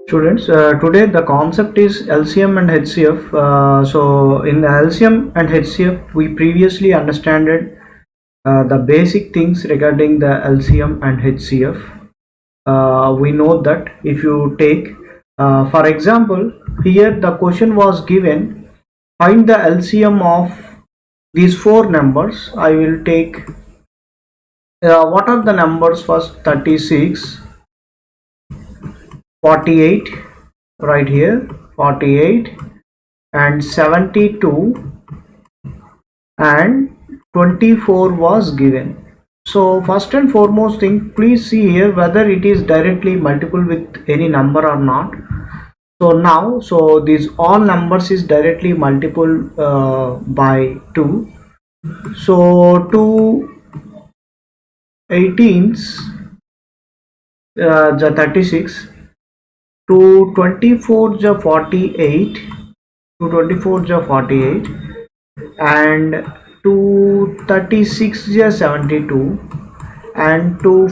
Students, today the concept is LCM and HCF. So in the LCM and HCF, we previously understood the basic things regarding the LCM and HCF. We know that if you take, for example, here the question was given, find the LCM of these four numbers. I will take, what are the numbers first? 36, 48, right here, 48 and 72 and 24 was given. So first and foremost thing, please see here whether it is directly multiple with any number or not. So now, so these all numbers is directly multiple by 2. So 2 18s, the 36, to 24 the 48, to 24 the 48, and to 36 the 72, and to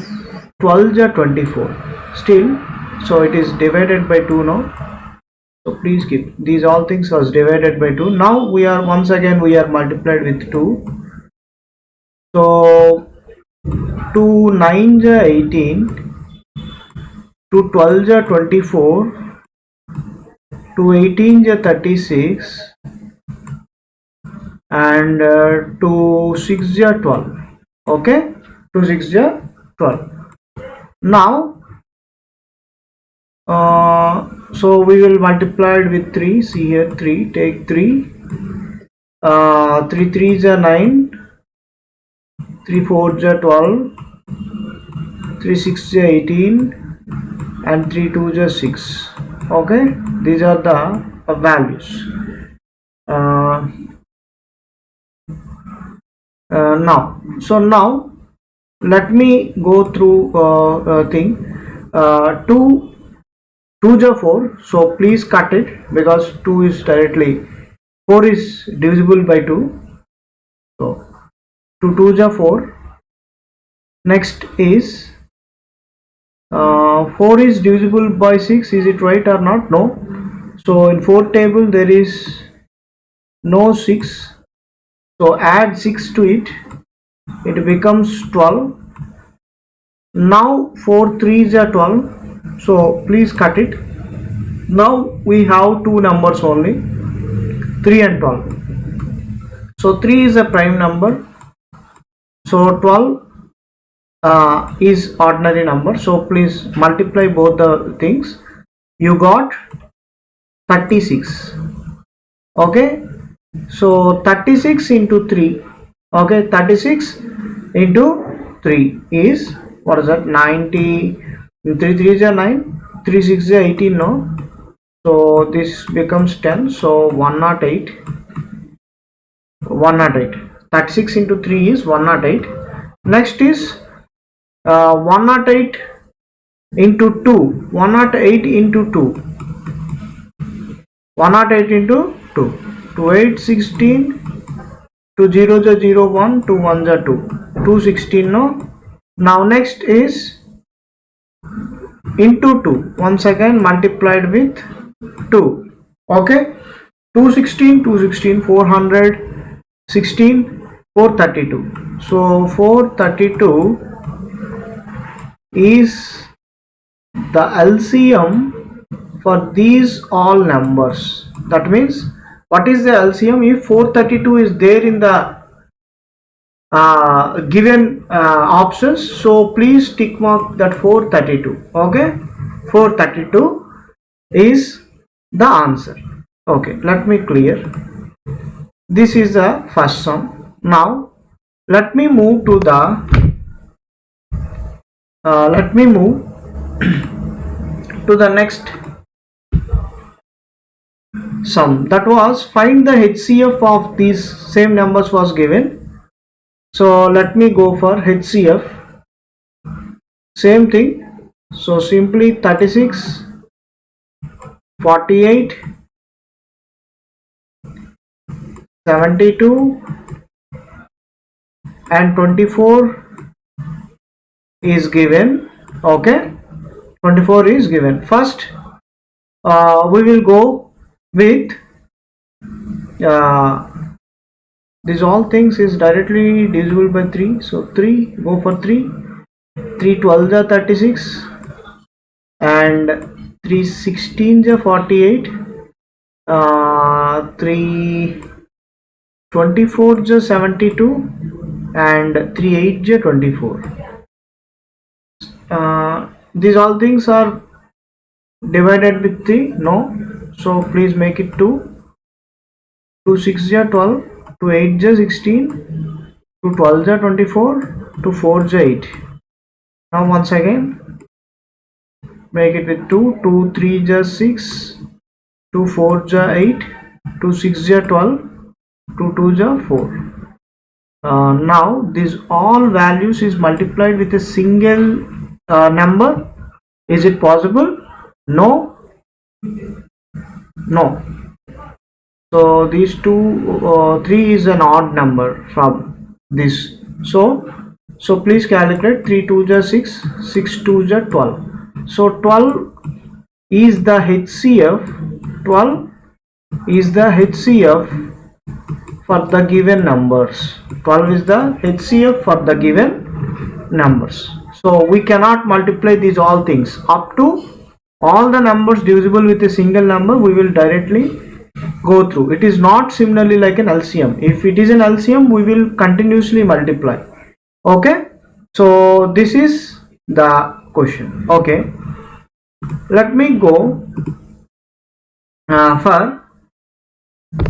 12 the 24 still. So it is divided by 2 now. So please keep these all things was divided by 2. Now we are once again we are multiplied with 2. So to 9 the 18, to 12 the 24, to 18 the 36, and to 6 the 12. Okay, to 6 the 12. Now so we will multiply it with 3. See here, 3, take 3, 3 3s are 9, 3 4s are 12, 3 6s are 18, and 3 2s are 6. Okay, these are the values. Now, so now let me go through thing. 2 2s are 4, so please cut it because 2 is directly 4 is divisible by 2. So 2 2s are 4. Next is 4 is divisible by 6. Is it right or not? No. So in 4 table there is no 6. So add 6 to it. It becomes 12. Now 4 3s are 12. So please cut it. Now we have two numbers only, 3 and 12. So 3 is a prime number. So 12 is ordinary number. So please multiply both the things. You got 36. Okay. So 36 into 3. Okay. 36 into 3 is, what is that? 90. 3 3 is 9. 3 6 is 18. No. So this becomes 10. So 108. 108. 36 into 3 is 108. Next is 108 into 2. 108 into 2. 108 into 2. To 8 16. To 0 the 0 1. To 1 the 2. 216. No. Now next is into 2. Once again multiplied with 2. Okay. 216. 216. 416. 432. So 432 is the LCM for these all numbers. That means, what is the LCM? If 432 is there in the given options, so please tick mark that 432. Okay, 432 is the answer. Okay, let me clear. This is the first sum. Now let me move to the to the next sum. That was, find the HCF of these same numbers was given. So let me go for HCF. Same thing. So simply 36, 48, 72 and 24 is given. Okay, 24 is given. First we will go with these all things is directly divisible by 3, so 3, go for 3. 3 12s are 36 and 3 16s are 48, 3 24s are 72 and 3 8s are 24. These all things are divided with 3, no, so please make it 2. 2 6 are 12, 2 8 are 16, 2 12 are 24, 2 4 are 8. Now once again make it with 2. 2 3 are 6, 2 4 are 8, 2 6 are 12, 2 2 are 4. Now these all values is multiplied with a single number. Is it possible? No. No. So these 3 is an odd number from this. So please calculate. 3 2 are 6, 6 2 are 12. So 12 is the HCF. 12 is the HCF for the given numbers. 12 is the HCF for the given numbers. So we cannot multiply these all things up to all the numbers divisible with a single number. We will directly go through. It is not similarly like an LCM. If it is an LCM, we will continuously multiply. Okay, so this is the question. Okay, let me go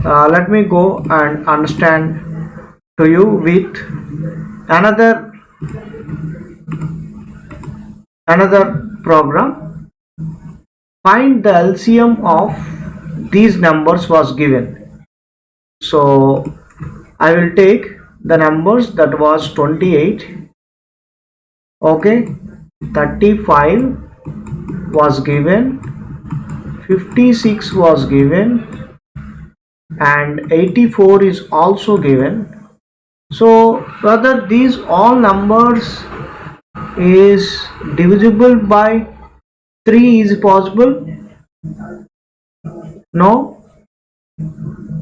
let me go and understand to you with another program. Find the LCM of these numbers was given. So I will take the numbers that was 28, okay, 35 was given, 56 was given, and 84 is also given. So whether these all numbers is divisible by 3 is possible? No.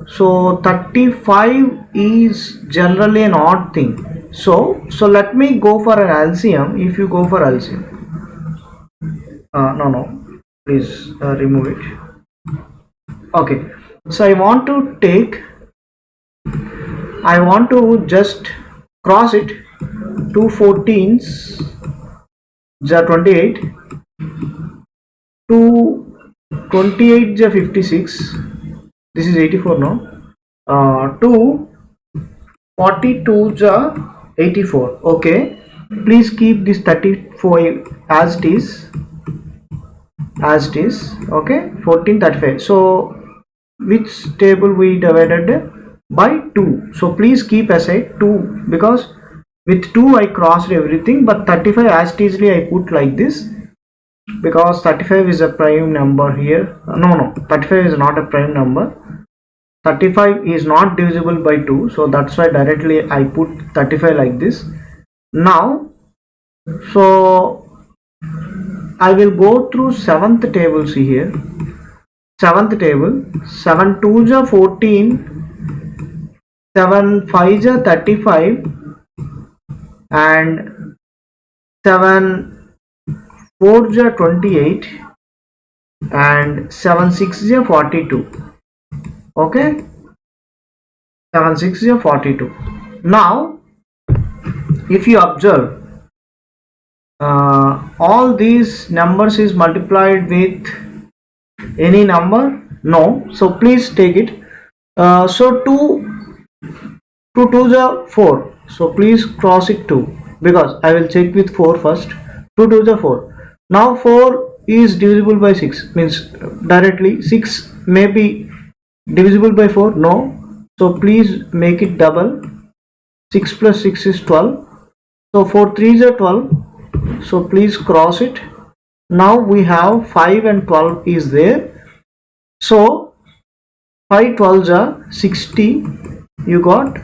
So 35 is generally an odd thing. So let me go for an LCM. If you go for LCM, no, please remove it. Okay, so I want to just cross it. 2 14s are 28, 2 28 are 56, this is 84 now, 2 42s are 84. Okay, please keep this 34 as it is, okay, 14 35. So which table we divided by 2, so please keep aside 2 because with 2 I crossed everything, but 35 as easily I put like this because 35 is a prime number here. No, 35 is not a prime number. 35 is not divisible by 2, so that's why directly I put 35 like this. Now, so I will go through 7th table. See here, 7th table, 7 2s are 14, 7 5s are 35, and 7 4s are 28, and 7 6s are 42. Okay, 7 6s are 42. Now if you observe, all these numbers is multiplied with any number? No, so please take it. So 2 2s are 4, so please cross it 2 because I will check with 4 first. 2 2s are 4. Now 4 is divisible by 6, means directly 6 may be divisible by 4. No, so please make it double. 6 plus 6 is 12, so 4 3s are 12, so please cross it. Now we have 5 and 12 is there, so 5 12s are 60, you got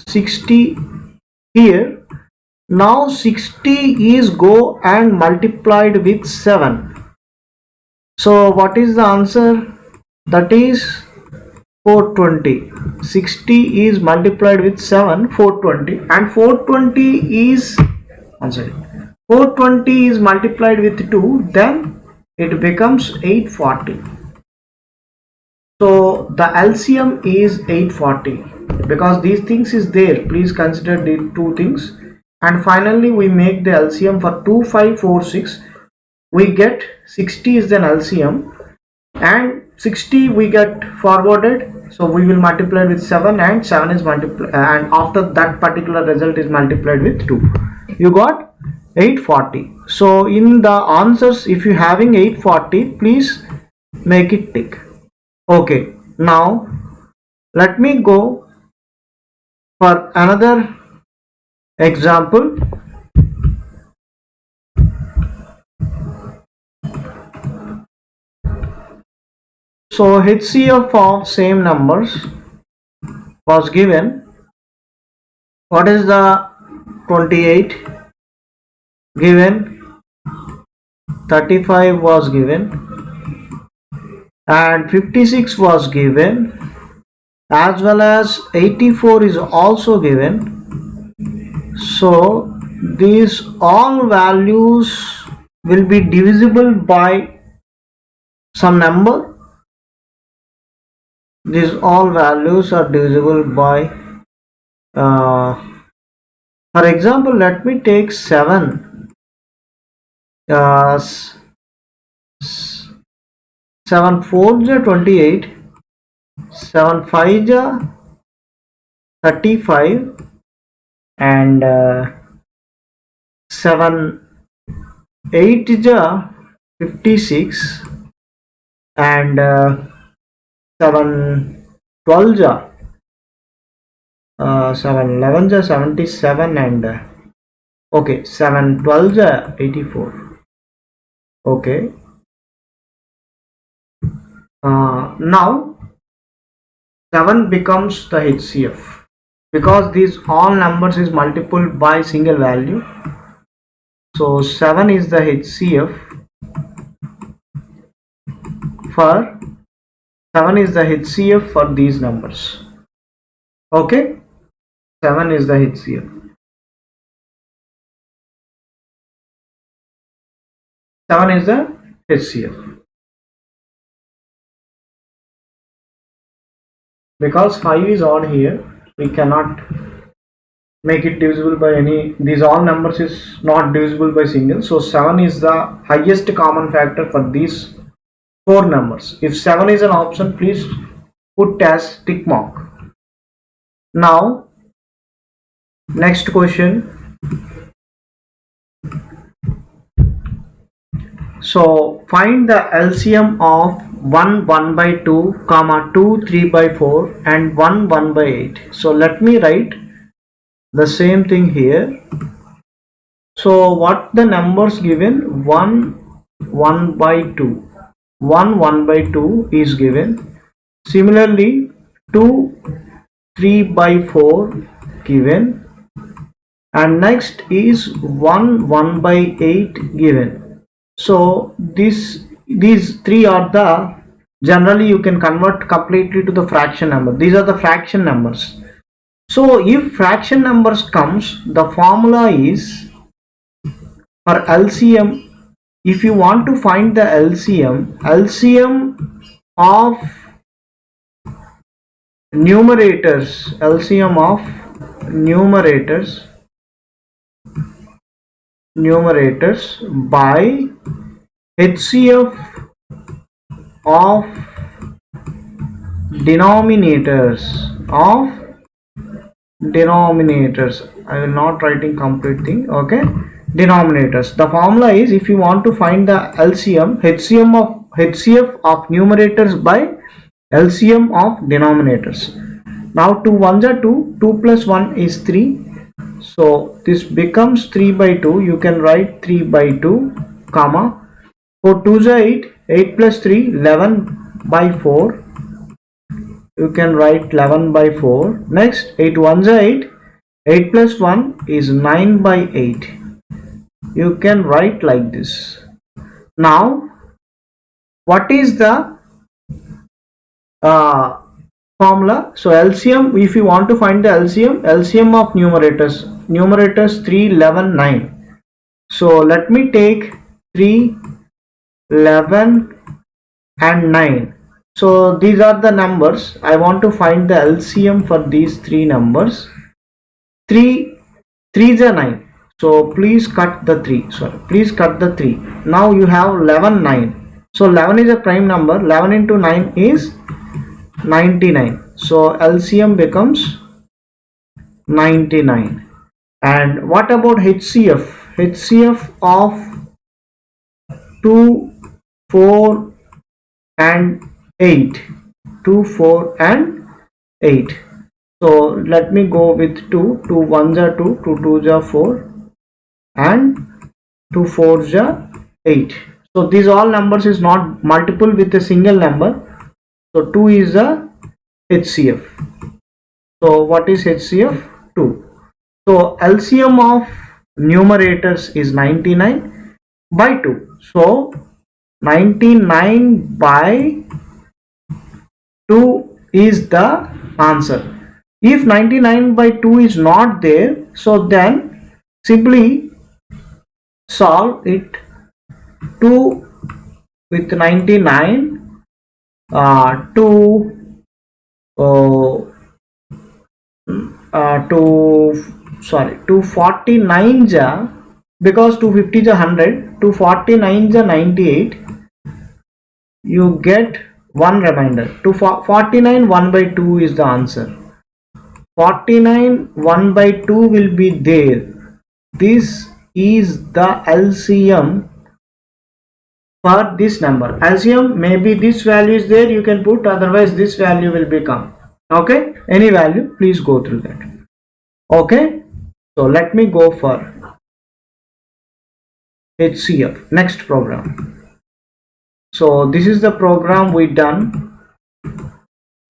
60 here. Now 60 is go and multiplied with 7. So what is the answer? That is 420. 60 is multiplied with 7, 420, and 420 is, I'm sorry, 420 is multiplied with 2, then it becomes 840. So the LCM is 840. Because these things is there, please consider the two things. And finally we make the LCM for 2546. We get 60 is an LCM, and 60 we get forwarded, so we will multiply with 7, and 7 is multiplied, and after that particular result is multiplied with 2, you got 840. So in the answers, if you having 840, please make it tick. Okay, now let me go for another example. So HCF of same numbers was given. What is the 28 given? 35 was given, and 56 was given, as well as 84 is also given. So these all values will be divisible by some number. These all values are divisible by for example, let me take 7. 7 4 ja 28, 7 5 ja 35, and 7 8 ja 56, and 7 12 ja 7 11 ja 77, and okay, 7 12 ja 84. Okay, now 7 becomes the HCF, because these all numbers is multiple by single value. So 7 is the HCF for 7 is the HCF for these numbers. Okay, 7 is the HCF. 7 is the HCF. Because 5 is odd here, we cannot make it divisible by any, these all numbers is not divisible by single. So 7 is the highest common factor for these 4 numbers. If 7 is an option, please put as tick mark. Now next question. So find the LCM of 1 1 by 2, comma 2 3 by 4, and 1 1 by 8. So let me write the same thing here. So what the numbers given? 1 1 by 2. 1 1 by 2 is given. Similarly 2 3 by 4 given, and next is 1 1 by 8 given. So these three are the, generally you can convert completely to the fraction number. These are the fraction numbers. So if fraction numbers comes, the formula is for LCM. If you want to find the LCM of numerators, LCM of numerators by HCF of denominators. I will not writing complete thing. Okay, denominators. The formula is, if you want to find the LCM, HCF of numerators by LCM of denominators. Now 2 1s are 2, 2 plus 1 is 3. So this becomes 3 by 2. You can write 3 by 2, comma 4 2s are 8, 8 plus 3 11 by 4. You can write 11 by 4. Next 8 1s are 8, 8 plus 1 is 9 by 8. You can write like this. Now What is the uh, formula? So LCM, if you want to find the LCM of numerators 3, 11, 9. So let me take 3, 11 and 9. So these are the numbers. I want to find the LCM for these three numbers. 3 3 is a 9. So please cut the 3. Sorry, please cut the 3. Now you have 11, 9. So 11 is a prime number. 11 into 9 is 99. So LCM becomes 99. And what about HCF? HCF of 2, 4 and 8. 2, 4 and 8. So let me go with 2. 2 1s are 2, 2 2s are 4 and 2 4s are 8. So these all numbers is not multiple with a single number. So 2 is a HCF. So what is HCF? 2. So LCM of numerators is 99 by 2. So 99 by 2 is the answer. If 99 by 2 is not there, so then simply solve it. 2 with 99, 2 249 ja, because 250 is 100, 249 is 98, you get one remainder. 249 1 by 2 is the answer. 49 1 by 2 will be there. This is the LCM for this number. LCM, maybe this value is there, you can put, otherwise this value will become, okay, any value, please go through that. Okay, so let me go for HCF, next program. So this is the program we done.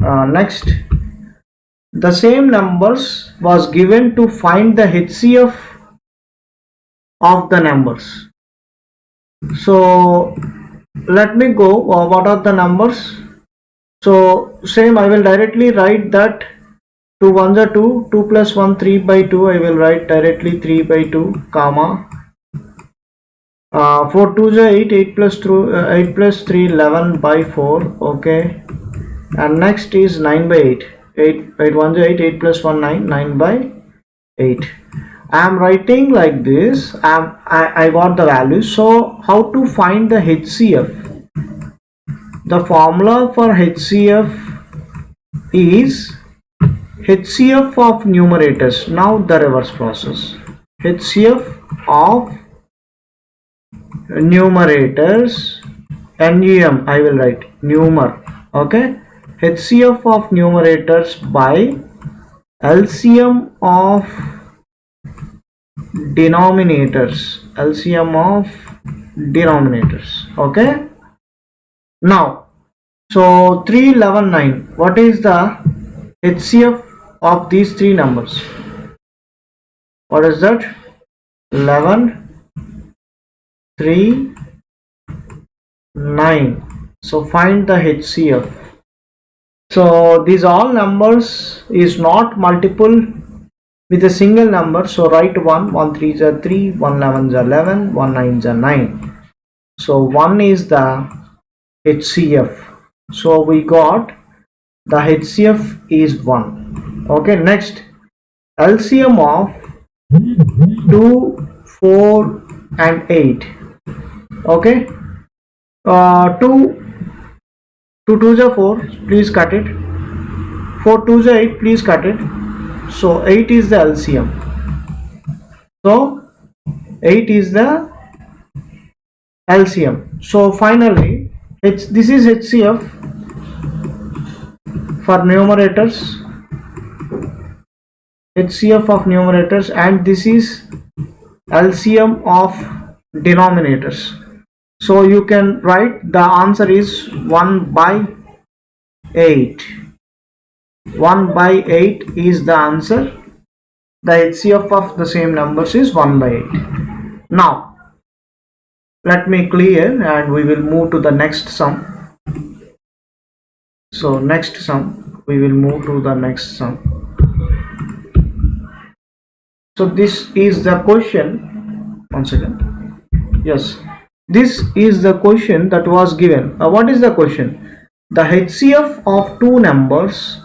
Next, the same numbers was given to find the HCF of the numbers. So let me go, what are the numbers? So same, I will directly write that 2 1s are 2, 2 plus 1 3 by 2, I will write directly 3 by 2, comma, 4 2s are 8, 8 plus 3 11 by 4, okay, and next is 9 by 8, 8 1s are 8, 8 plus 1 9, 9 by 8. I am writing like this. I got the values. So how to find the HCF? The formula for HCF is HCF of numerators. Now the reverse process. HCF of numerators, NUM, I will write numer, okay, HCF of numerators by LCM of denominators, LCM of denominators, okay. Now, so 3 11 9, what is the HCF of these three numbers? What is that? 11 3 9. So find the HCF. So these all numbers is not multiple with a single number. So write 1, 1 3 is 3, 1 11 is 11, 1 9 is 9. So 1 is the HCF. So we got the HCF is 1. Okay, next, LCM of 2, 4 and 8. Okay, 2 2s are 4, please cut it. 4 2s are 8, please cut it. So 8 is the LCM. So 8 is the LCM. So finally, this is HCF for numerators, HCF of numerators, and this is LCM of denominators. So you can write the answer is 1 by 8. 1 by 8 is the answer. The HCF of the same numbers is 1 by 8. Now let me clear and we will move to the next sum. So next sum, we will move to the next sum. So this is the question. One second. Yes, this is the question that was given. What is the question? The HCF of two numbers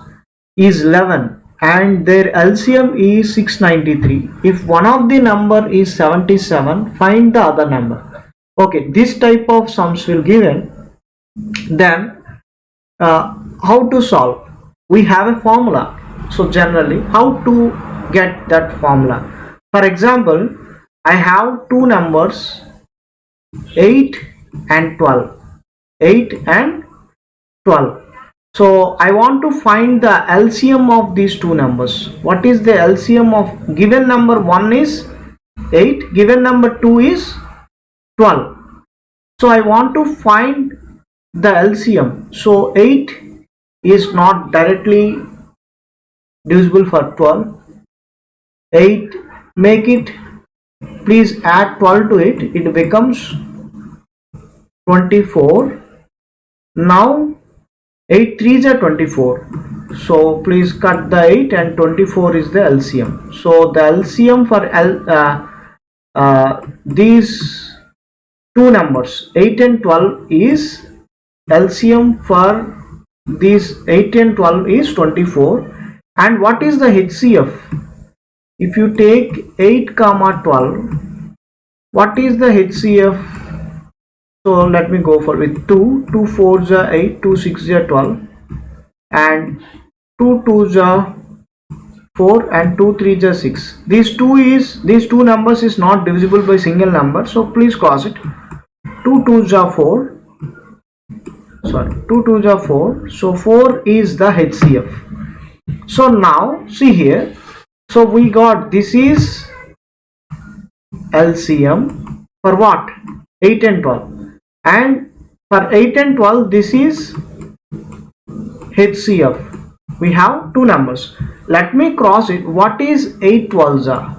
is 11 and their LCM is 693. If one of the number is 77, find the other number. Okay, this type of sums will given. Then how to solve? We have a formula. So generally, how to get that formula? For example, I have two numbers 8 and 12. 8 and 12. So I want to find the LCM of these two numbers. What is the LCM of given number 1 is 8, given number 2 is 12. So I want to find the LCM. So 8 is not directly divisible for 12. 8, make it, please add 12 to it, it becomes 24. Now 8 3s are 24. So please cut the 8 and 24 is the LCM. So the LCM for these two numbers 8 and 12 is LCM for these 8 and 12 is 24. And what is the HCF? If you take 8 comma 12, what is the HCF? So let me go for with 2. 2 4s are 8, 2 6s are 12, and 2 2s are 4 and 2 3s are 6. These two numbers is not divisible by single number, so please cross it. 2 2s are 4. Sorry, 2 2s are 4. So 4 is the HCF. So now see here. So we got this is LCM for what? 8 and 12. And for 8 and 12 this is HCF. We have two numbers. Let me cross it. What is 8 12s are?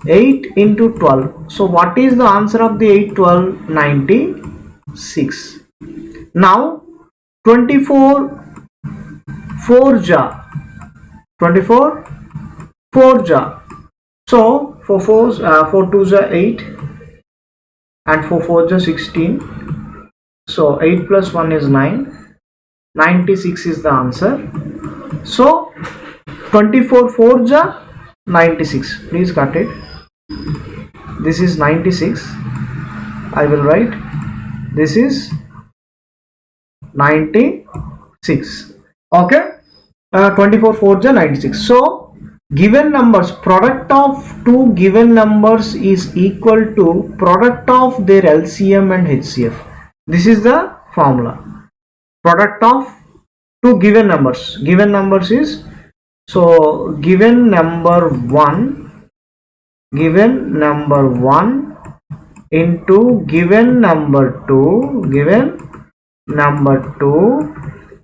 8 into 12. So what is the answer of the 8 12? 96. Now 24 4 jar. 24 4 jar. So 4 4s 4 2s are 8 and 4 4s are 16. So 8 plus 1 is 9. 96 is the answer. So 24 4s are 96. Please cut it. This is 96. I will write this is 96. Okay. 24 4s are 96. So given numbers, product of two given numbers is equal to product of their LCM and HCF. This is the formula. Product of two given numbers. Given numbers is, so given number 1 into given number 2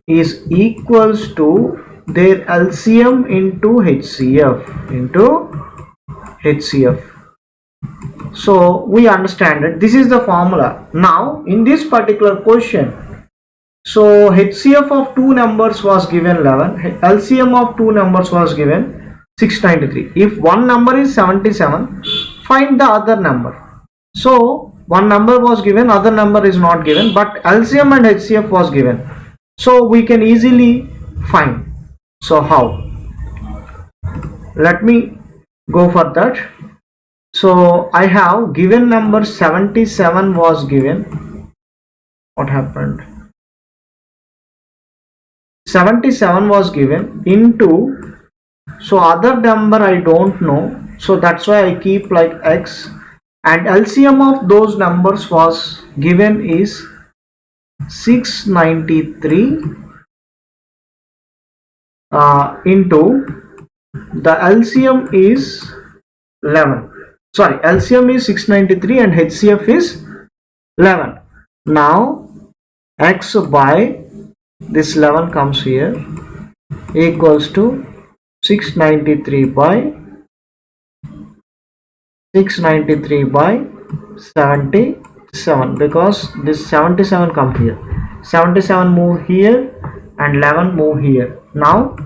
is equals to their LCM into HCF. So we understand that this is the formula. Now in this particular question, so HCF of two numbers was given 11, LCM of two numbers was given 693. If one number is 77, find the other number. So one number was given, other number is not given, but LCM and HCF was given. So we can easily find. So how? Let me go for that. So I have given number 77 was given. What happened? 77 was given into, so other number I don't know, so that's why I keep like X, and LCM of those numbers was given is 693 into the LCM is 11. Sorry, LCM is 693 and HCF is 11. Now X by this 11 comes here equals to 693 by 77. 7 because this 77 come here, 77 move here and 11 move here. Now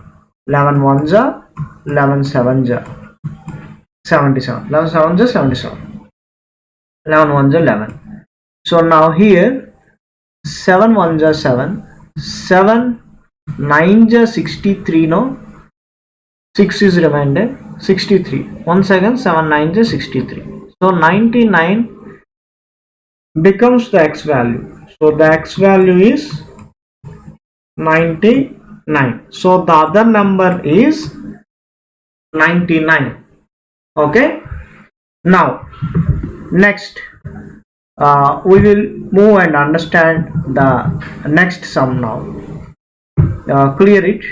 11 ones are 11 sevens are 77, 11 sevens are 77, 11 ones are 11. So now here 7 ones are 7, 7 nines are 63. No, 6 is remainder 63. Once again 7 nines are 63. So 99 becomes the x value. So the x value is 99. So the other number is 99. Okay, now next we will move and understand the next sum now. Clear it.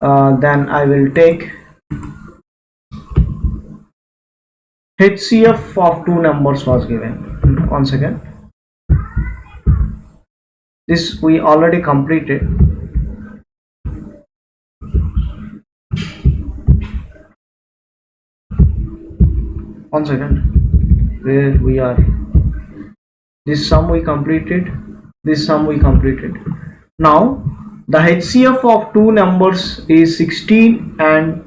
Then I will take HCF of two numbers was given. Once again, this we already completed. Once again, where we are, this sum we completed, this sum we completed. Now the HCF of two numbers is 16 and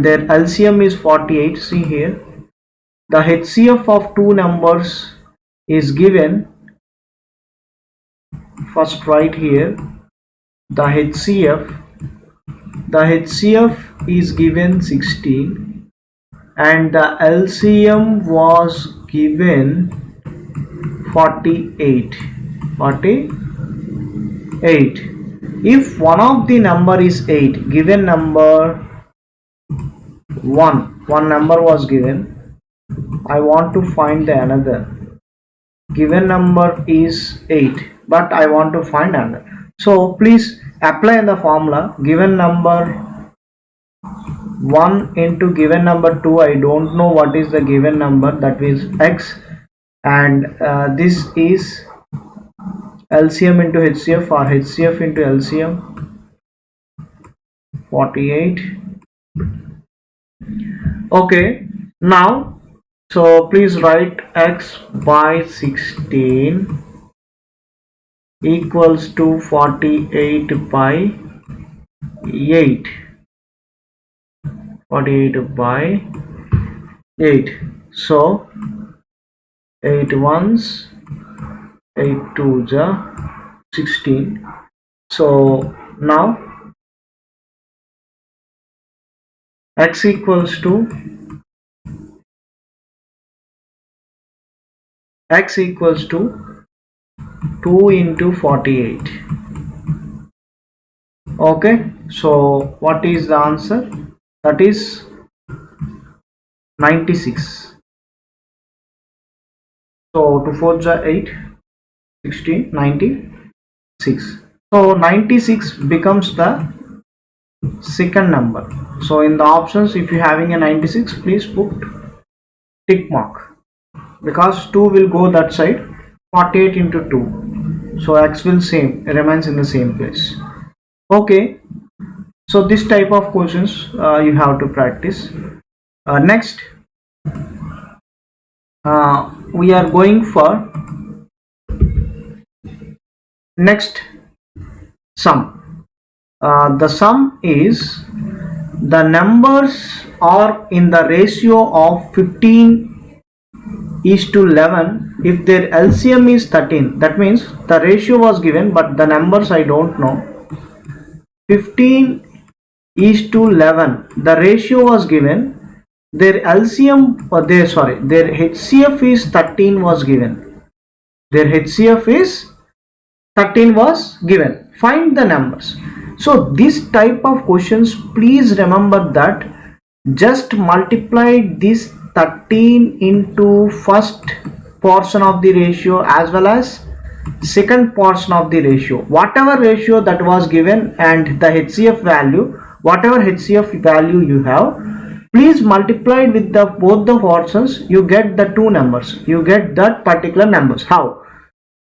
their LCM is 48. See here, the HCF of two numbers is given. First write here the HCF is given 16 and the LCM was given 48. If one of the number is 8, given number 1 number was given, I want to find the another. Given number is 8, but I want to find another. So please apply the formula. Given number 1 into given number 2, I don't know what is the given number, that is x, and this is LCM into HCF or HCF into LCM 48. Okay, now so please write x by 16 equals to 48 by 8. 48 by 8. So 8 ones, 8 twos are 16. So now x equals to 2 into 48. Okay, so what is the answer? That is 96. So 2 4s are 8, 16, 96. So 96 becomes the second number. So in the options, if you having a 96, please put tick mark, because 2 will go that side. 48 into 2, so x will remains in the same place. Okay, so this type of questions you have to practice. Next we are going for next sum. The sum is the numbers are in the ratio of 15:11 if their LCM is 13. That means the ratio was given, but the numbers I don't know. 15:11, the ratio was given, their LCM or their HCF is 13 was given. Their HCF is 13 was given. Find the numbers. So this type of questions, please remember that just multiply this 13 into first portion of the ratio as well as second portion of the ratio. Whatever ratio that was given and the HCF value, whatever HCF value you have, please multiply with the both the portions. You get the two numbers. You get that particular numbers. How?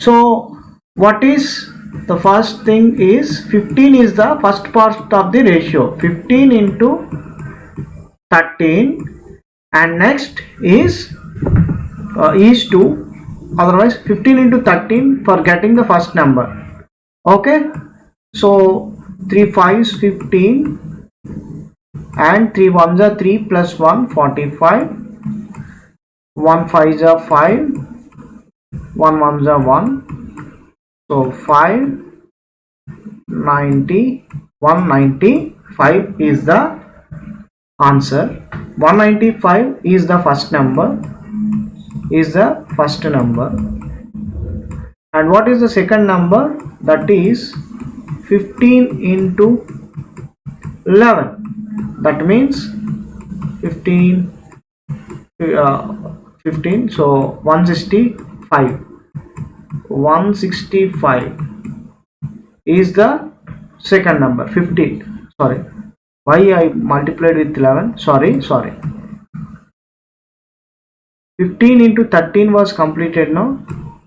So what is the first thing is 15 is the first part of the ratio. 15 into 13, and next is is 2, otherwise 15 into 13 for getting the first number. Okay, so 3 5s 15 and 3 1s are 3 plus 1 45, 1 5s are 5, 1 1s are 1, so 5 90, 195 is the answer. 195 is the first number, and what is the second number? That is 15 into 11, that means 15 15, so 165 is the second number. 15, sorry, why I multiplied with 11, sorry 15 into 13 was completed now,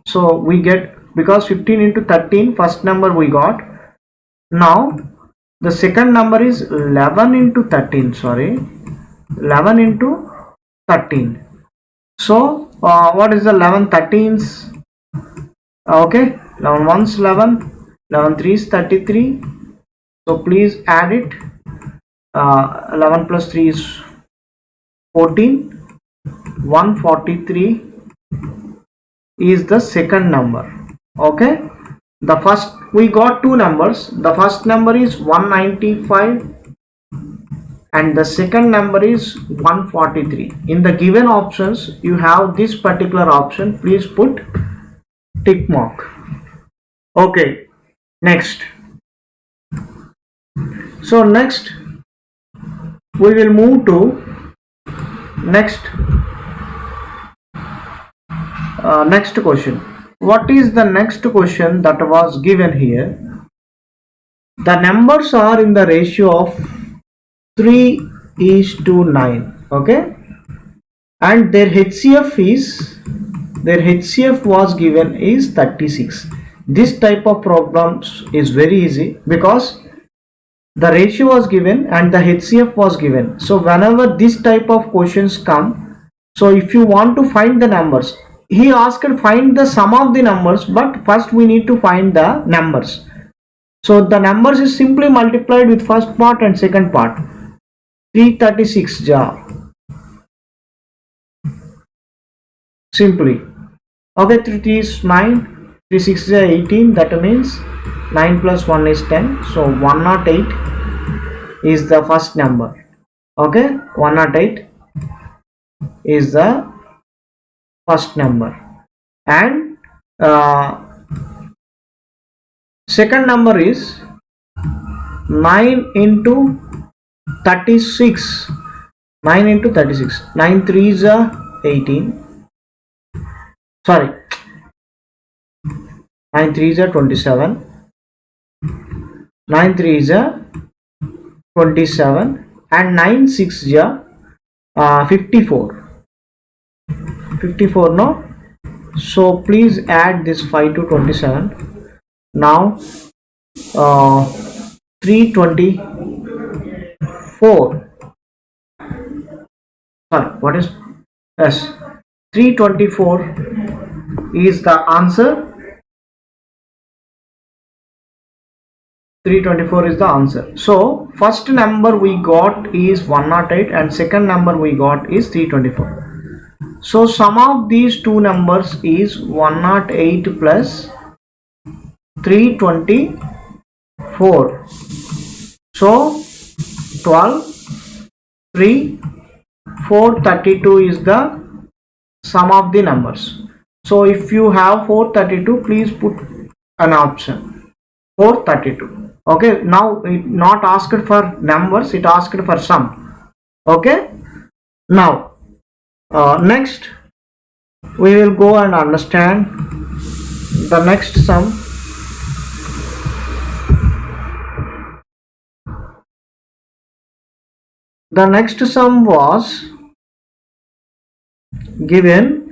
so we get, because 15 into 13 first number we got. Now the second number is 11 into 13, sorry, 11 into 13. So what is the 11 13s? Okay, 11 1s 11, 11 3s 33, so please add it. 11 plus 3 is 14, 143 is the second number. Okay, the first, we got two numbers, the first number is 195 and the second number is 143. In the given options you have this particular option, please put tick mark. Okay, next, so next we will move to next question. What is the next question that was given here? The numbers are in the ratio of 3:9. Okay, and their HCF was given is 36. This type of problems is very easy because the ratio was given and the HCF was given. So whenever this type of questions come, so if you want to find the numbers, he asked find the sum of the numbers, but first we need to find the numbers. So the numbers is simply multiplied with first part and second part. 336 ja, simply. Okay, 3 is 9, 3 6 is 18, that means 9 plus 1 is 10, so 108 is the first number. Okay, 108 is the first number, and second number is 9 into 36. 9 into 36, 9 3s are 18, sorry, 9 3s are 27, 9 3s are 27, and 9 6s are 54. 54 no, so please add this 5 to 27. Now 324, sorry, what is, yes, 324 is the answer. 324 is the answer. So first number we got is 108 and second number we got is 324. So sum of these two numbers is 108 plus 324. So 12, 3, 432 is the sum of the numbers. So if you have 432, please put an option 432. Okay, now it not asked for numbers, it asked for sum. Okay, now next we will go and understand the next sum. The next sum was given.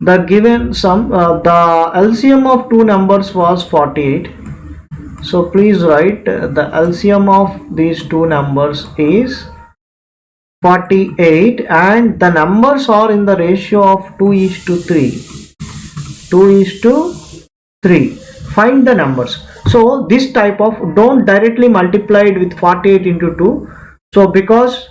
The given sum, the LCM of two numbers was 48. So please write the LCM of these two numbers is 48, and the numbers are in the ratio of 2:3. 2:3. Find the numbers. So this type of, don't directly multiply it with 48 into 2, so because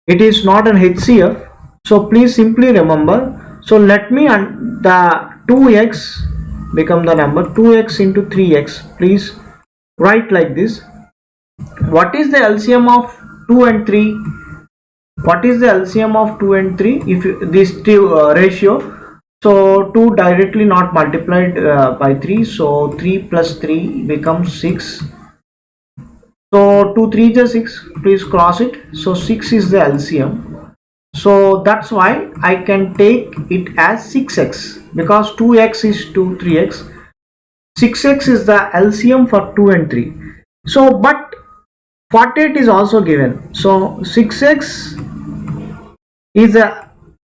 it is not an HCF, so please simply remember. So let me, the 2x become the number 2x into 3x. Please write like this. What is the LCM of 2 and 3? What is the LCM of 2 and 3? If you, this ratio, so 2 directly not multiplied by 3, so 3 plus 3 becomes 6. So 2 3 is 6, please cross it. So 6 is the LCM. So that's why I can take it as 6x, because 2x is 2 3x. 6x is the LCM for 2 and 3. So but 48 is also given. So 6x is the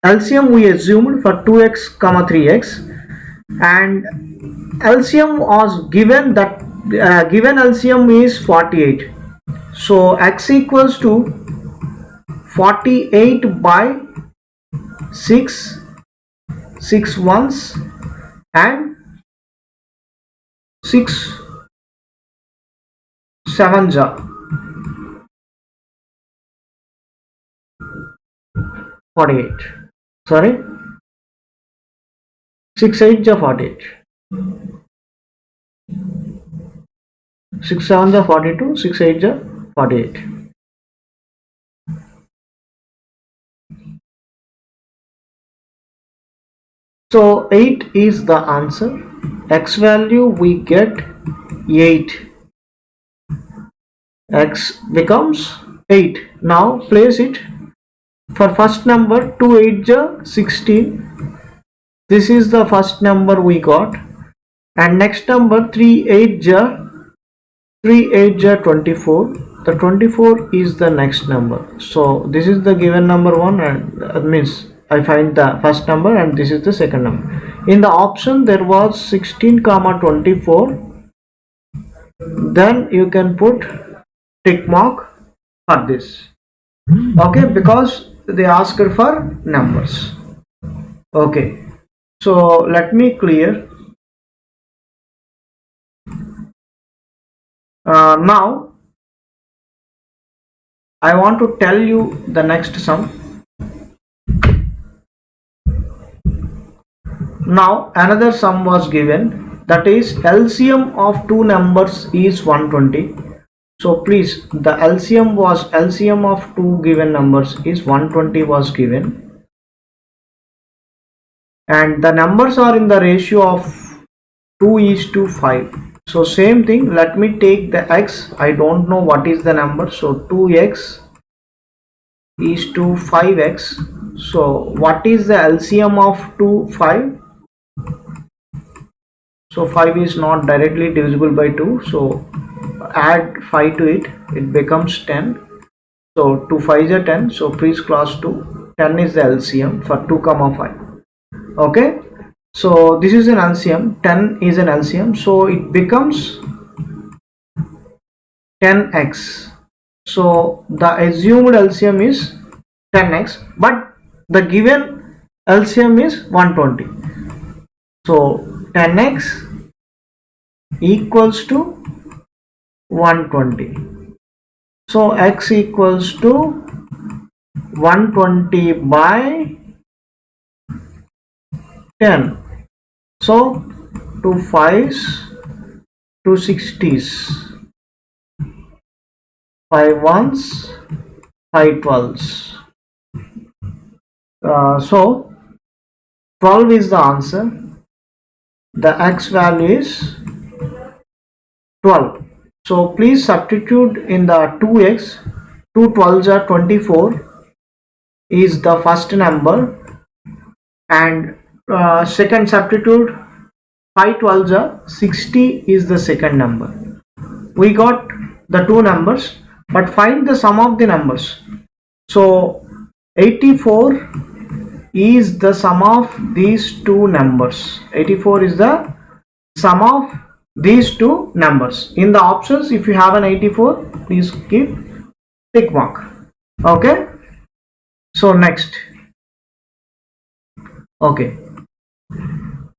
LCM we assumed for 2x comma 3x, and LCM was given, that given LCM is 48. So x equals to 48 by 6, 6 ones and 6 sevens are 48. Sorry, 6 8s are 48. 6 sevens are 42. 6 8s are 48. So 8 is the answer. X value we get 8. X becomes 8. Now place it. For first number 2 8s are 16. This is the first number we got. And next number 3 8s are 24. The 24 is the next number. So this is the given number 1, and that means I find the first number, and this is the second number. In the option there was 16 comma 24. Then you can put tick mark for this. Okay, because they asked for numbers. Okay, so let me clear. Now I want to tell you the next sum. Now another sum was given, that is LCM of two numbers is 120. So please, the LCM of two given numbers is 120 was given, and the numbers are in the ratio of 2:5. So same thing, let me take the x. I don't know what is the number, so 2x is to 5x. So what is the LCM of 2 5? So 5 is not directly divisible by 2, so add 5 to it, it becomes 10. So 2 5s are 10, so please cross 2. 10 is the LCM for 2 comma 5. Okay, so this is an LCM, 10 is an LCM, so it becomes 10x. So the assumed LCM is 10x, but the given LCM is 120. So 10x equals to 120. So x equals to 120 by 10. So 2 5s, 2 60s, 5 1s, 5 12s. So 12 is the answer. The x value is 12. So please substitute in the 2x. 2 12s are 24 is the first number, and second substitute 5 12s are 60 is the second number. We got the two numbers, but find the sum of the numbers. So 84 is the sum of these two numbers. 84 is the sum of these two numbers. In the options, if you have an 84, please give tick mark. Okay, So next, okay,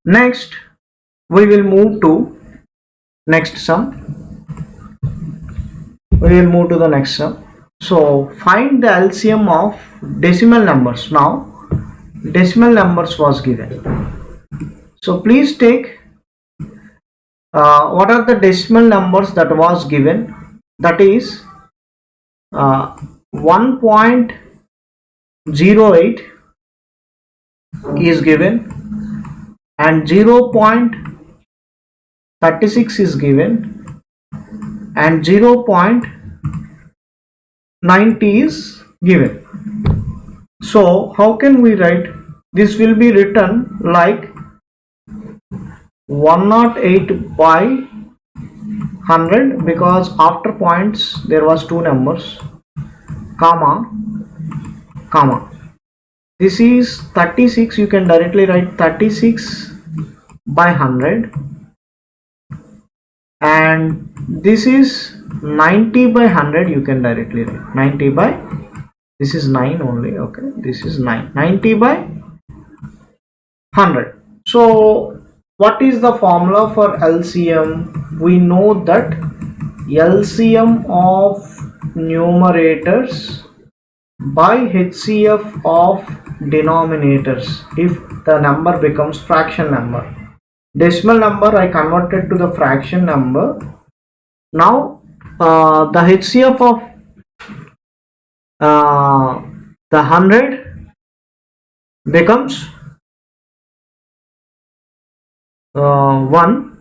next we will move to next sum. We will move to the next sum. So find the LCM of decimal numbers. Now decimal numbers was given, so please take what are the decimal numbers that was given. That is 1.08 is given, and 0.36 is given, and 0.90 is given. So how can we write? This will be written like 108 by 100, because after points there was two numbers, comma, comma. This is 36, you can directly write 36 by 100, and this is 90 by 100, you can directly write 90 by, this is 9 only, okay, this is 9, 90 by 100. So what is the formula for LCM? We know that LCM of numerators by HCF of denominators if the number becomes fraction number. Decimal number I converted to the fraction number. Now the HCF of the 100 becomes 1.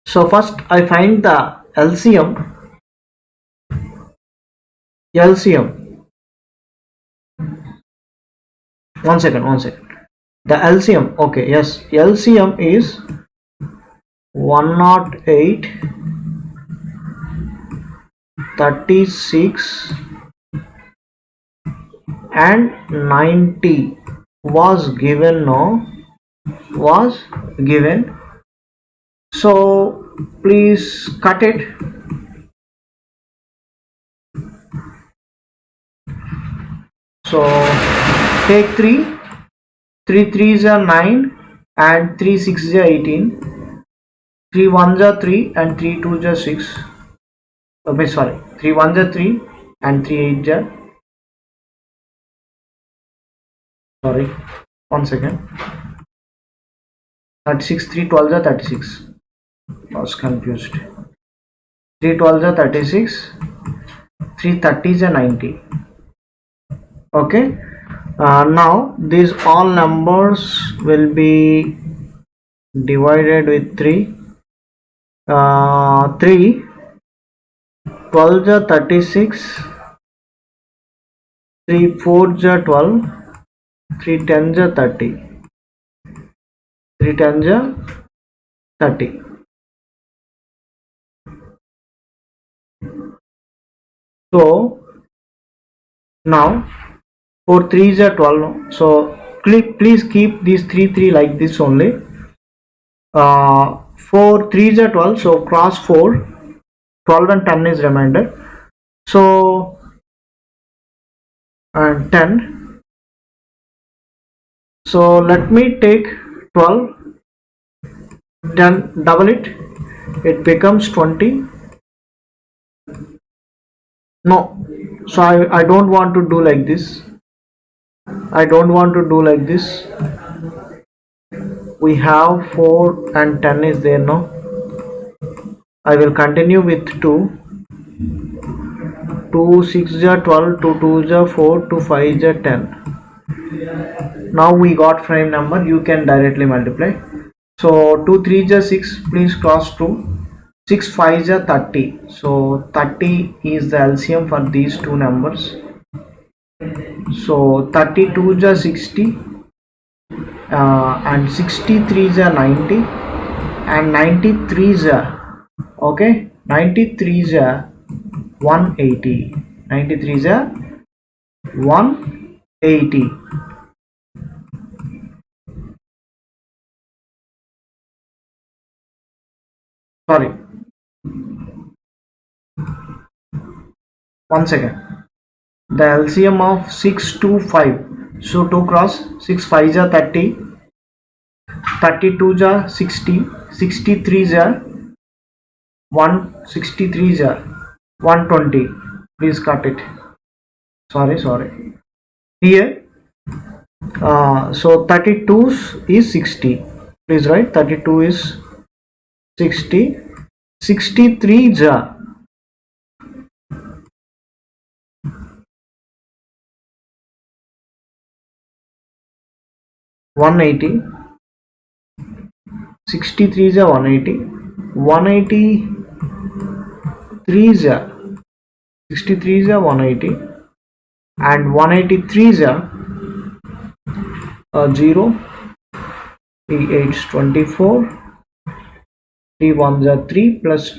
So first I find the LCM. One second. The LCM, okay, yes, LCM is 108, 36 and 90 was given, no, was given. So please cut it. So take 3 3s are 9 and 3 6s are 18, 3 1s are 3 and 3 2s are 6. Okay, sorry, 3 1s are 3 and 3 8s are, sorry, 1 second, 36, 3 12s are 36, I was confused, 3 12s are 36, 3 30s are 90. Okay, now these all numbers will be divided with 3. 3 12s are 36, 3 4s are 12, 3 10s are 30, 3 10s are 30. So now 4 3s are 12. So please keep these 3 like this only. 4 3s are 12, so cross 4, 12 and 10 is remainder. So and 10. So let me take 12, then double it, it becomes 20. No, so I don't want to do like this. We have 4 and 10 is there now. I will continue with 2. 2 6 is 12, 2 2 is 4, 2 5 is 10. Now we got frame number, you can directly multiply. So 2 3 is 6, please cross 2. 6 5 is 30. So 30 is the LCM for these two numbers. So 32 is 60, and 63 is 90, and 93 is okay, 93 is 180. 93 is 180. Sorry, 1 second. the LCM of 6 to 5. So 2 cross 6 5 ja 30, 32 ja 60, 63 ja 163 ja 120. Please cut it. Sorry. Here so 32 is 60. Please write 32 is 60. 63 ja 180. 63 is 180. 183 is 63 is 180, and 183 is 0. 3 8 is 24. 3 1 is 3 plus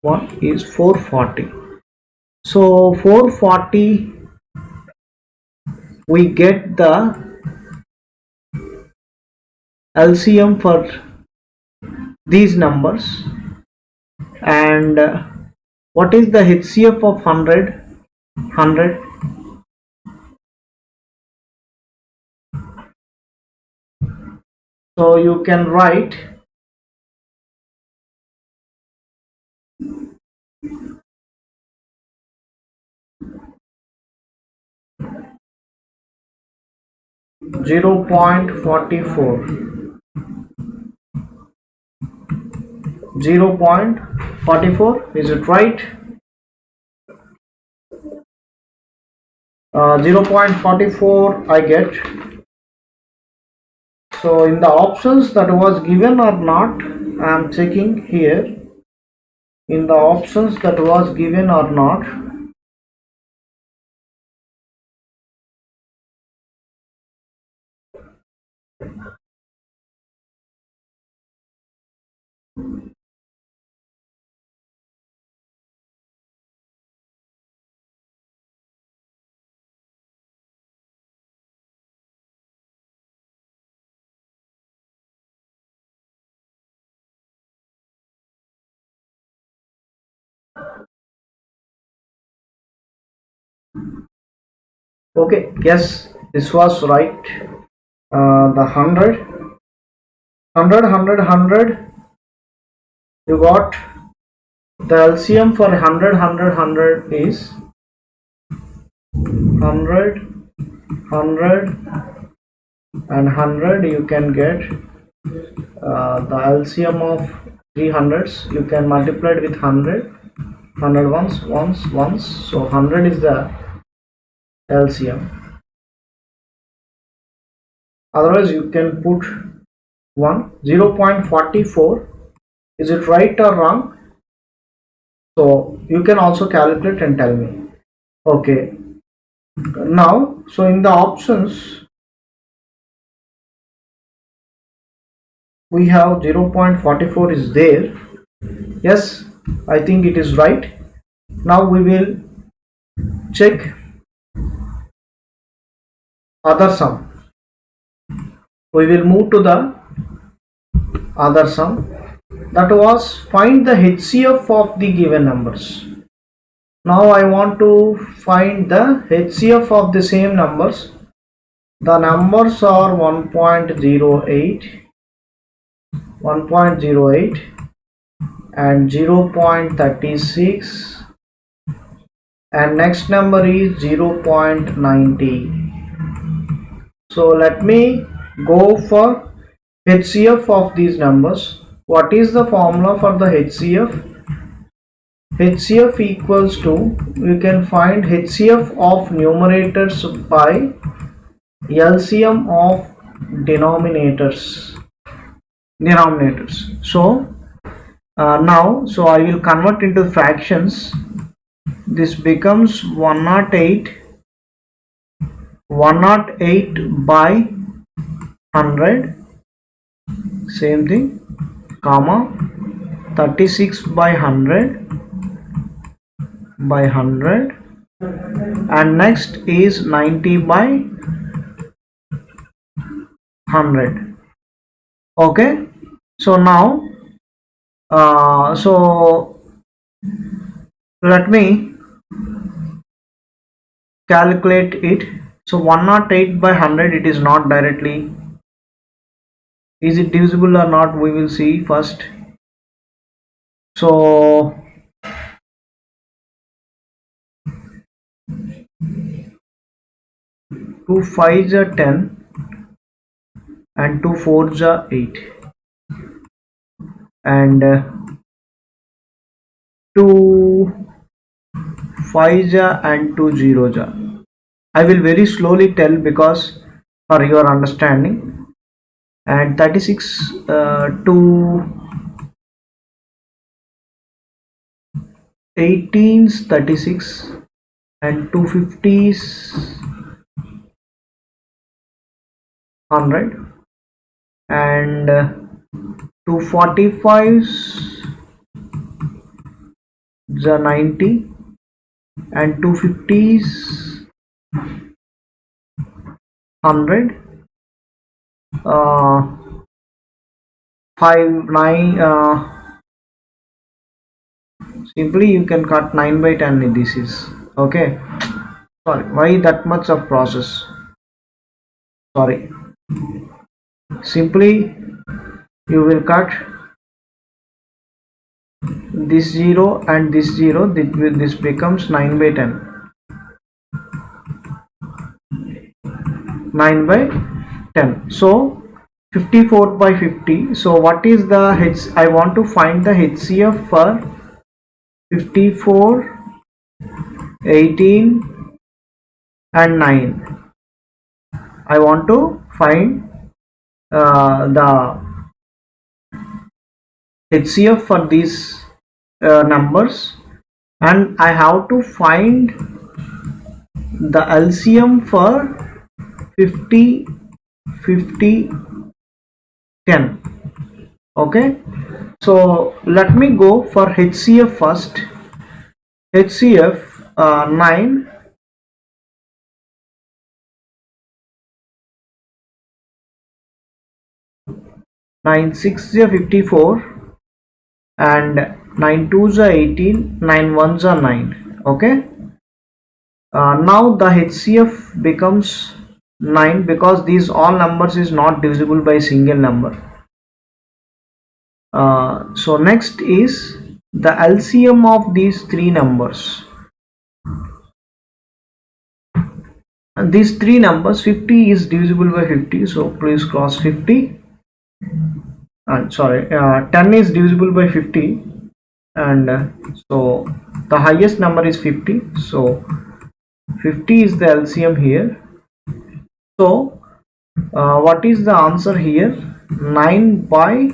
1 is 440. So 440 we get the LCM for these numbers. And what is the HCF of 100? 100. So you can write 0.44. 0.44, is it right? 0.44 I get. So in the options that was given or not, I am checking here. In the options that was given or not, 'Okay, yes, this was right. The 100, you got the LCM for 100 is 100, 100 and 100. You can get the LCM of 300s. You can multiply it with 100 once. So 100 is the LCM. Otherwise you can put 0.44. Is it right or wrong? So you can also calculate and tell me. Okay, now so in the options we have 0.44 is there. Yes, I think it is right. Now we will check other sum. We will move to the other sum, that was find the HCF of the given numbers. Now I want to find the HCF of the same numbers. The numbers are 1.08, 1.08 and 0.36, and next number is 0.90. So let me go for HCF of these numbers. What is the formula for the HCF? HCF equals to, you can find HCF of numerators by LCM of denominators. So now, so I will convert into fractions. This becomes 108 by 100, same thing, comma 36 by 100 by 100, and next is 90 by 100. Okay, so now so let me calculate it. So 108 by 100, it is not directly. Is it divisible or not? We will see first. So 2 5s are 10 and 2 4s are 8, and 2 5s are and 2 zeros are. I will very slowly tell because for your understanding. And 36 to 18s 36, and 250s 100, and 245s the 90, and 250s 100, 5 9, simply you can cut 9 by 10. This is okay. Sorry, why that much of process? Sorry, simply you will cut this 0 and this 0. This becomes 9 by 10. 9 by 10. So 54 by 50. So what is the H? I want to find the HCF for 54, 18 and 9. I want to find the HCF for these numbers, and I have to find the LCM for 50, 50, 10. Okay, so let me go for HCF first. HCF 9, 9 6 are 54, and 9 2s are 18, 9 1s are 9. Okay, now the HCF becomes 9 because these all numbers is not divisible by single number. So next is the LCM of these three numbers. And these three numbers, 50 is divisible by 50, so please cross 50. And sorry, 10 is divisible by 50, and so the highest number is 50. So 50 is the LCM here. So what is the answer here? 9 by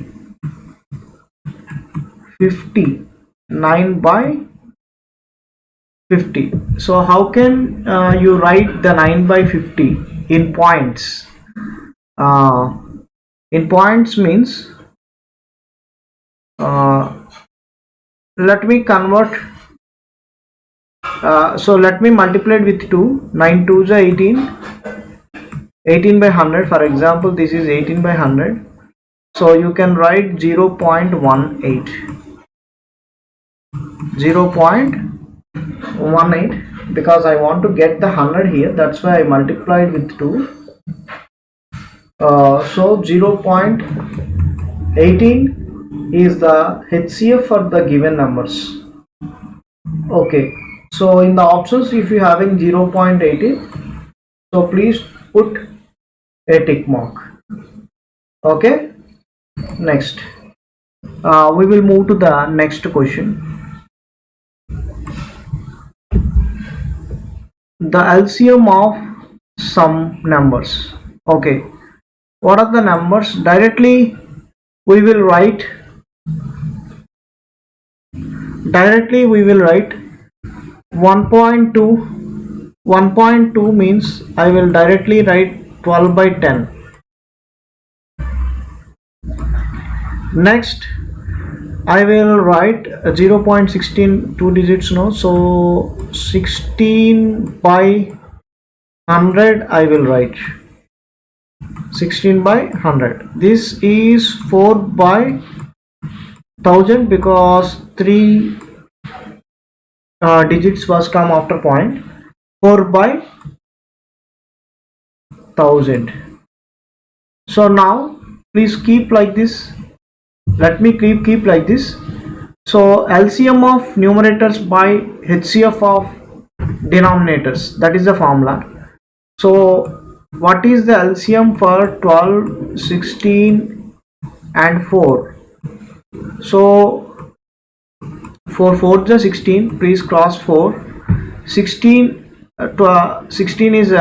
50. 9 by 50. So how can you write the 9 by 50 in points? In points means let me convert. So let me multiply it with 2. 9 2s are 18. 18 by 100. For example, this is 18 by 100. So you can write 0.18. 0.18 because I want to get the 100 here. That's why I multiplied with 2. So 0.18 is the HCF for the given numbers. Okay, so in the options, if you having 0.18, so please put a tick mark. Okay, next we will move to the next question. The LCM of some numbers. Okay, what are the numbers? Directly we will write 1.2. 1.2 means I will directly write 12 by 10. Next I will write 0.16, 2 digits, no, so 16 by 100 I will write 16 by 100. This is 4 by 1000 because 3 digits was come after point. 4 by 1000. So now please keep like this. Let me keep like this. So LCM of numerators by HCF of denominators, that is the formula. So what is the LCM for 12, 16 and 4? So for 4 is 16, please cross 4. 16 16 is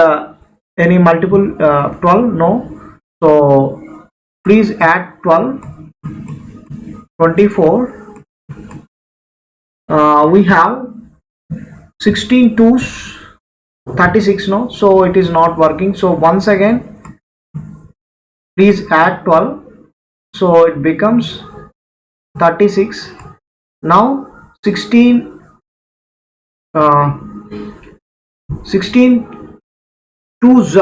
any multiple 12? No. So please add 12. 24. We have 16 twos 36, no, so it is not working. So once again please add 12, so it becomes 36. Now 16 uh, 16 twos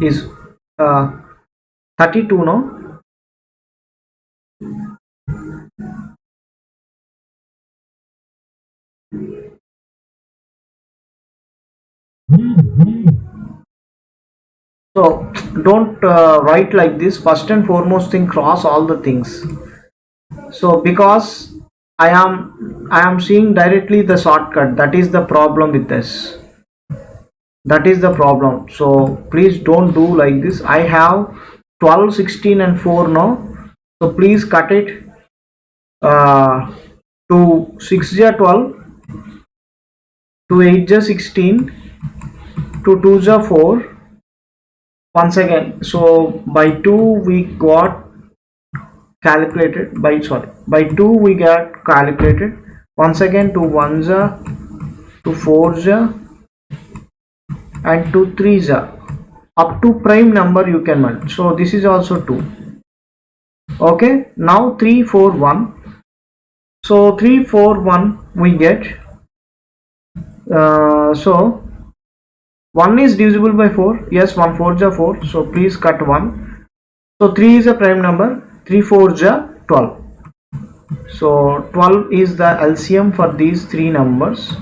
is 32, no. So don't write like this. First and foremost thing, cross all the things. So because I am seeing directly the shortcut, that is the problem with this. That is the problem. So please don't do like this. I have 12, 16 and 4 now. So please cut it to 6 is 12, to 8 is 16, to 2 is 4. Once again, so by 2 we got calculated, by 2 we got calculated. Once again, to 1 is to 4 is and to 3 is up to prime number you can multiply. So this is also 2. Okay, now 3, 4, 1. So 3, 4, 1 we get. So 1 is divisible by 4. Yes, 1 4 is 4. So please cut 1. So 3 is a prime number. 3 4 is 12. So 12 is the LCM for these three numbers.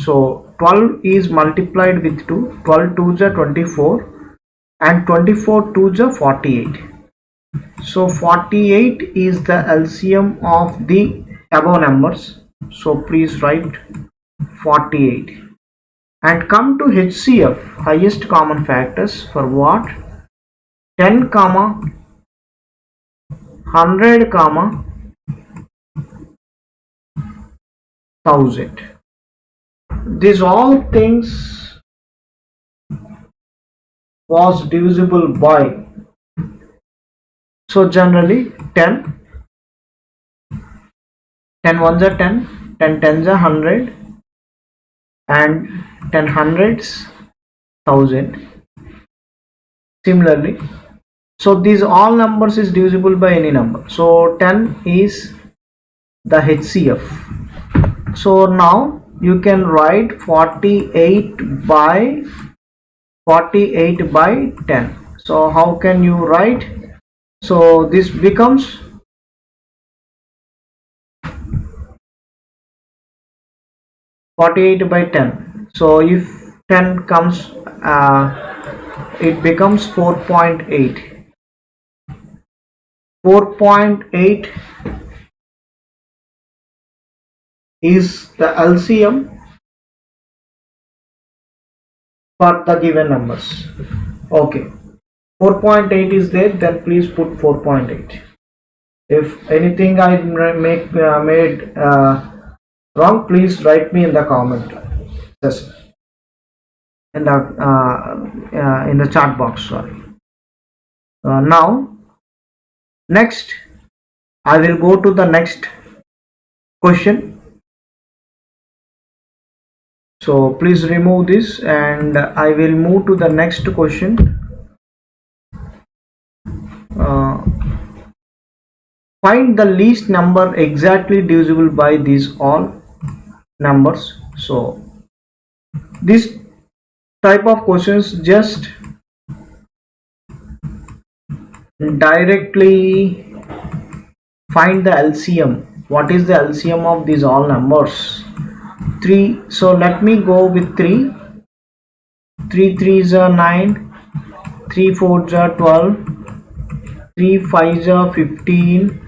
So 12 is multiplied with 2. 12 2s are 24 and 24 2s are 48. So 48 is the LCM of the above numbers. So please write 48. And come to HCF, highest common factors, for what? 10 comma 100 comma 1000. These all things was divisible by, so generally 10 ones are 10, 10 tens are 100 and 10 hundreds 1000. Similarly, so these all numbers is divisible by any number. So 10 is the HCF. So now you can write 48 by 10. So how can you write? So this becomes 48 by 10. So if 10 comes, it becomes 4.8. 4.8 is the LCM for the given numbers. Okay, 4.8 is there, then please put 4.8. If anything I made wrong, please write me in the comment section, in the chat box. Sorry. Now next I will go to the next question. So please remove this and I will move to the next question. Find the least number exactly divisible by these all numbers. So this type of questions just directly find the LCM. What is the LCM of these all numbers? 3. So let me go with 3. 3 3s are 9, 3 4s are 12, 3 5s are 15,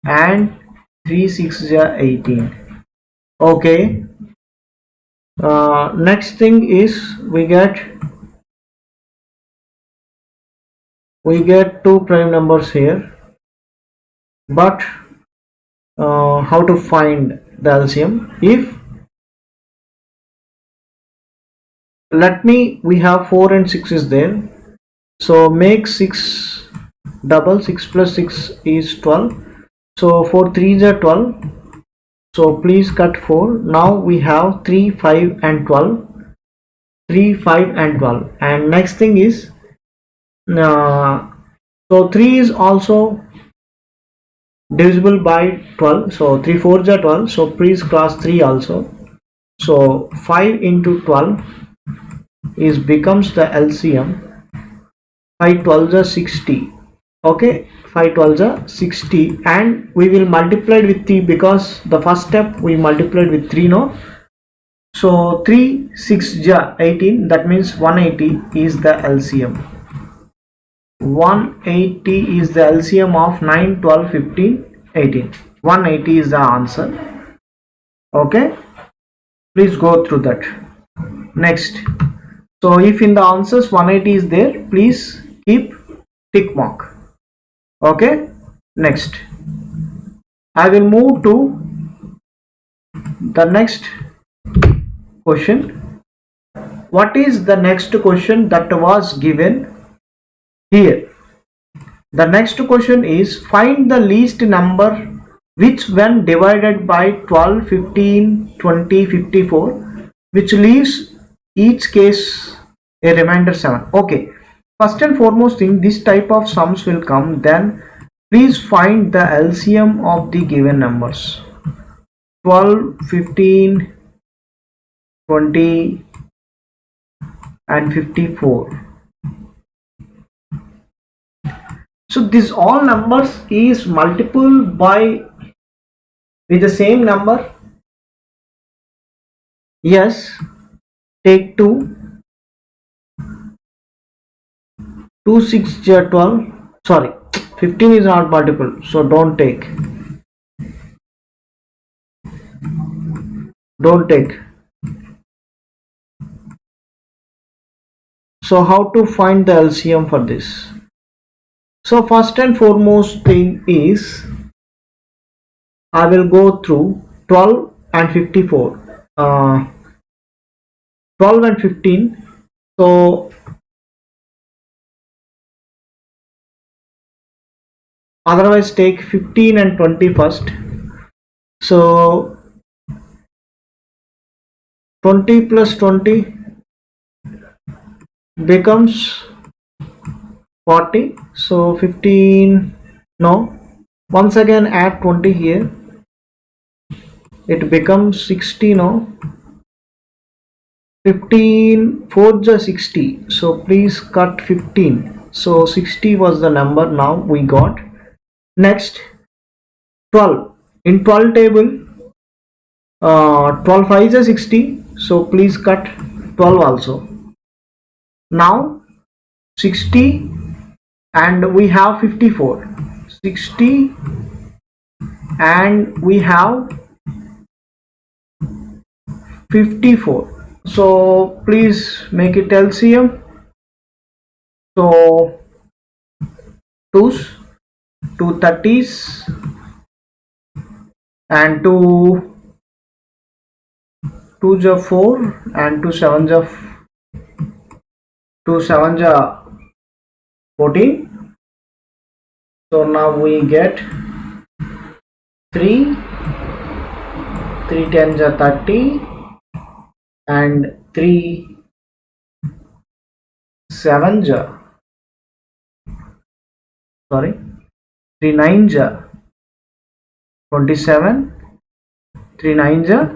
and 3 6s are 18. Okay. Next thing is we get two prime numbers here, but how to find the LCM? If let me we have 4 and 6 is there, so make 6 double. 6 plus 6 is 12, so 4 3s are 12, so please cut 4. Now we have 3 5 and 12, 3 5 and 12, and next thing is uh, so 3 is also divisible by 12, so 3 4s are 12, so please cross 3 also. So 5 into 12 is becomes the LCM. 5 12s are 60. Okay, 5 12s are 60, and we will multiply it with 3 because the first step we multiplied with 3 no. So 3 6 ja 18, that means 180 is the LCM. 180 is the LCM of 9 12 15 18. 180 is the answer. Okay, please go through that. Next, so if in the answers 180 is there, please keep tick mark. Okay, next I will move to the next question. What is the next question that was given here? The next question is find the least number which when divided by 12 15 20 54, which leaves each case a remainder 7. Okay, first and foremost thing, this type of sums will come, then please find the LCM of the given numbers 12 15 20 and 54. So this all numbers is multiple by with the same number. Yes, take 2. 2 6 12, sorry, 15 is not multiple, so don't take. So how to find the LCM for this? So first and foremost thing is I will go through 12 and 54, 12 and 15. So otherwise take 15 and 20 first. So 20 plus 20 becomes 40. So 15, no, once again add 20 here, it becomes 60, no. 15 4s are 60, so please cut 15. So 60 was the number now we got. Next 12, in 12 table 12 5s are 60, so please cut 12 also. Now 60 and we have 54, 60 and we have 54, so please make it LCM. So 2s, 2 30s and 2 ja 4 and 2 7 ja 14. So now we get 3 3 10 ja 30 and 3 7 ja, sorry, 3 9 ja 27, 3 9 ja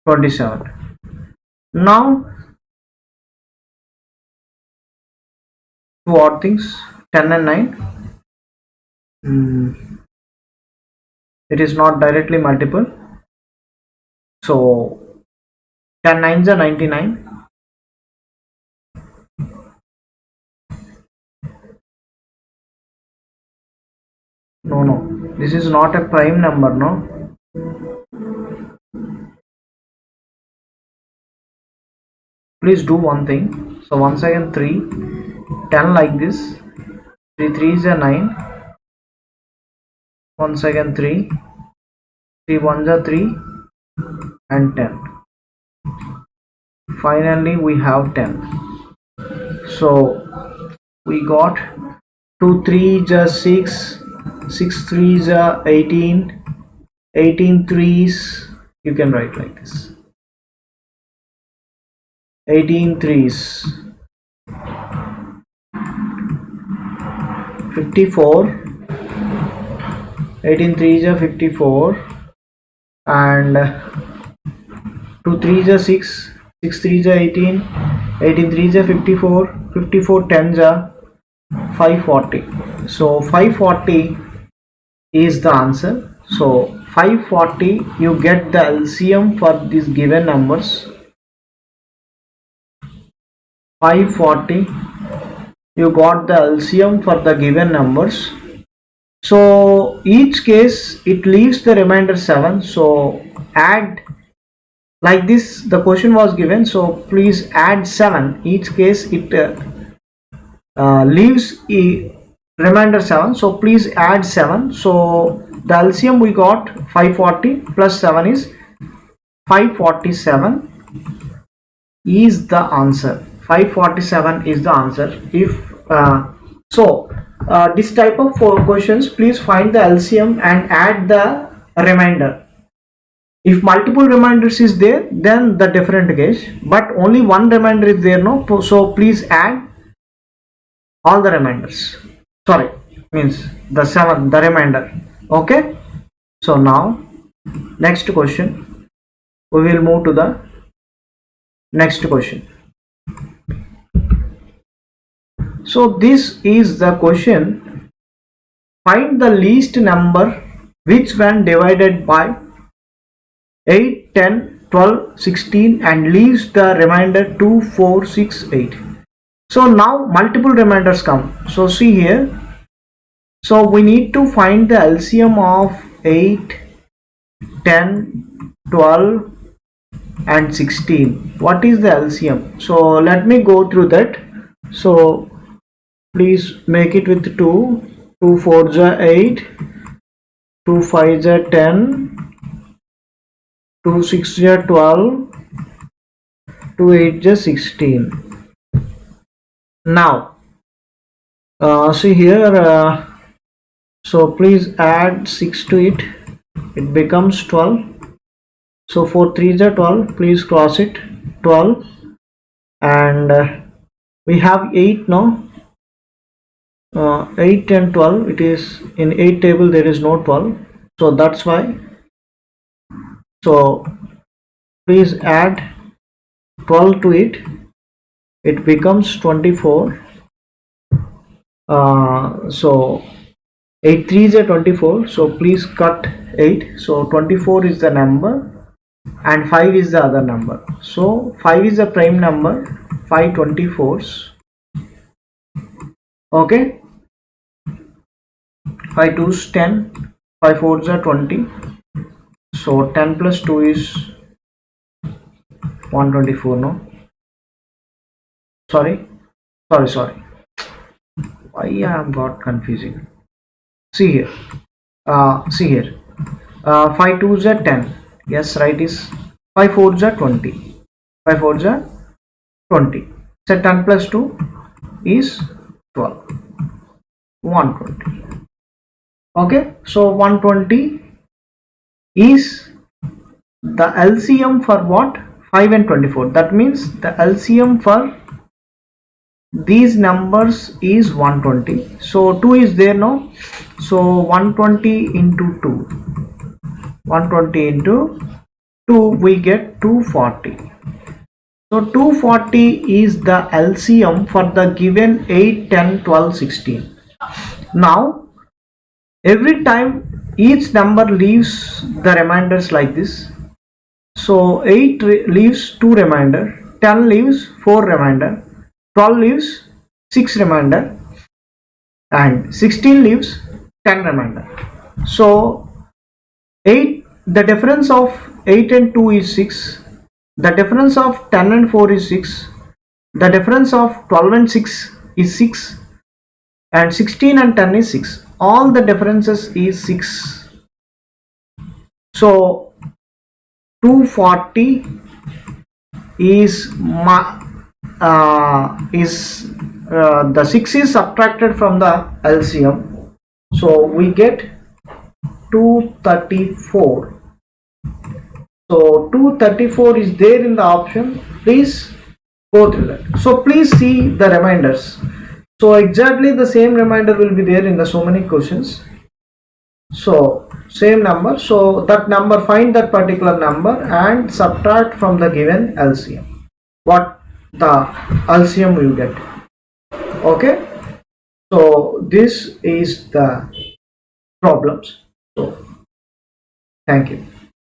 27. Now two odd things, 10 and 9. It is not directly multiple. So 10 nines are 99. No, this is not a prime number, no. Please do one thing. So once again 3, 10 like this. 3 3s are 9. Once again 3, 3 1s are 3 and 10. Finally we have 10. So we got 2 3s are 6, 6 3s are 18, 18 threes, you can write like this, 18 threes, 54, 18 threes are 54, and 2 threes are 6, 6 threes are 18, 18 threes are 54, 54 tens are 540. So 540 is the answer. So 540, you get the LCM for these given numbers. 540, you got the LCM for the given numbers. So each case it leaves the remainder 7. So add like this, the question was given, so please add 7. Each case it leaves a remainder 7, so please add 7. So the LCM we got 540 plus 7 is 547 is the answer. 547 is the answer. If this type of questions, please find the LCM and add the remainder. If multiple reminders is there, then the different case, but only one remainder is there, no, so please add all the reminders, sorry, means the 7, the remainder. Okay, so now next question, we will move to the next question. So this is the question, find the least number which when divided by 8 10 12 16 and leaves the remainder 2 4 6 8. So now multiple reminders come, so see here, so we need to find the LCM of 8 10 12 and 16. What is the LCM? So let me go through that. So please make it with 2, 2 4s are 8, 2 5s are 10, 2 6s are 12, 2 8s are 16. Now see here, so please add 6 to it, it becomes 12. So 4 3s are 12, please cross it, 12, and we have 8 now. 8 and 12, it is in 8 table there is no 12, so that's why. So please add 12 to it, it becomes 24. So 8 3s are 24, so please cut 8, so 24 is the number and 5 is the other number, so 5 is a prime number, 5 24s. Okay, 5 2s 10, 5 4s are 20, so 10 plus 2 is 124, no, sorry, why I have got confusing. See here, 5 2s are 10, yes, right, is 5 4s are 20, 5 4s are 20, so 10 plus 2 is 12, 120. Okay, so 120 is the LCM for what? 5 and 24. That means the LCM for these numbers is 120. So 2 is there now. So 120 into 2. 120 into 2, we get 240. So 240 is the LCM for the given 8, 10, 12, 16. Now every time each number leaves the reminders like this, So 8 leaves 2 remainder, 10 leaves 4 remainder, 12 leaves 6 remainder, and 16 leaves 10 remainder. So 8, the difference of 8 and 2 is 6, the difference of 10 and 4 is 6, the difference of 12 and 6 is 6, and 16 and 10 is 6. All the differences is 6. So 240 is the 6 is subtracted from the LCM, so we get 234. So 234 is there in the option. Please go through that. So please see the reminders. So exactly the same reminder will be there in the so many questions. So same number, so that number, find that particular number and subtract from the given LCM what the LCM you get. Okay, so this is the problems. So thank you.